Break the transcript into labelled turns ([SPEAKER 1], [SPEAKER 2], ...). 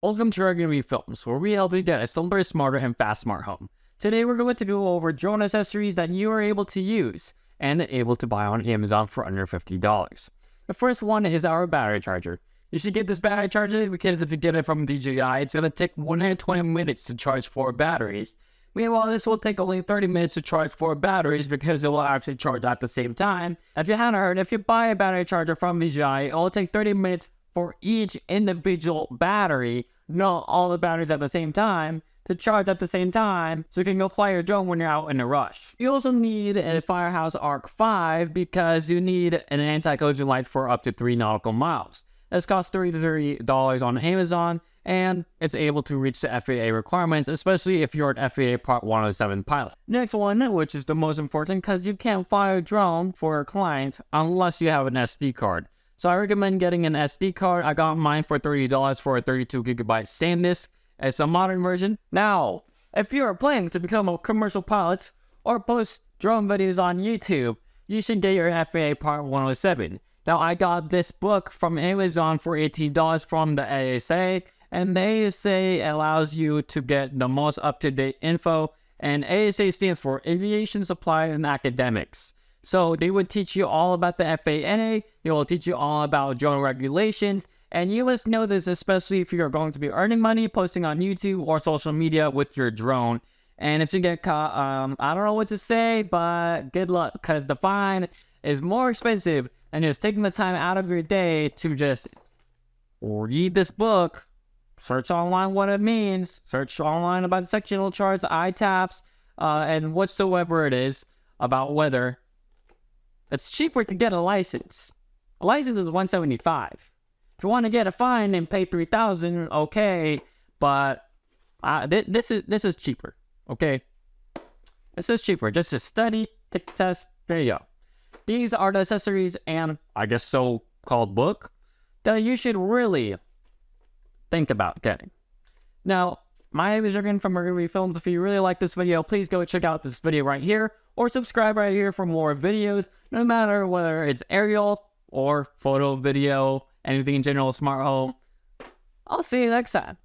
[SPEAKER 1] Welcome to ReaganVFilms, where we help you get a simpler, smarter, and fast smart home. Today we're going to go over drone accessories that you are able to use and able to buy on Amazon for under $50. The first one is our battery charger. You should get this battery charger because if you get it from DJI, it's going to take 120 minutes to charge 4 batteries. Meanwhile, this will take only 30 minutes to charge 4 batteries because it will actually charge at the same time. If you haven't heard, if you buy a battery charger from DJI, it will take 30 minutes for each individual battery, not all the batteries at the same time, to charge at the same time, so you can go fly your drone when you're out in a rush. You also need a Firehouse ARC V because you need an anti-collision light for up to 3 nautical miles. This costs $33 on Amazon, and it's able to reach the FAA requirements, especially if you're an FAA Part 107 pilot. Next one, which is the most important, because you can't fly a drone for a client unless you have an SD card. So I recommend getting an SD card. I got mine for $30 for a 32GB Sandisk. It's a modern version. Now, if you are planning to become a commercial pilot or post drone videos on YouTube, you should get your FAA Part 107. Now, I got this book from Amazon for $18 from the ASA, and the ASA allows you to get the most up-to-date info, and ASA stands for Aviation Supplies and Academics. So they would teach you all about the FAA, they will teach you all about drone regulations, and you must know this especially if you're going to be earning money, posting on YouTube or social media with your drone. And if you get caught, I don't know what to say, but good luck, because the fine is more expensive than just taking the time out of your day to just read this book, search online what it means, search online about the sectional charts, ITAPs, and whatsoever it is about weather. It's cheaper to get a license. A license is $175. If you want to get a fine and pay $3,000, okay, but this is cheaper. Okay, this is cheaper. Just to study, take the test. There you go. These are the accessories and I guess so-called book that you should really think about getting. Now, my name is Reagan from ReaganVFilms. If you really like this video, please go check out this video right here or subscribe right here for more videos, no matter whether it's aerial or photo, video, anything in general, smart home. I'll see you next time.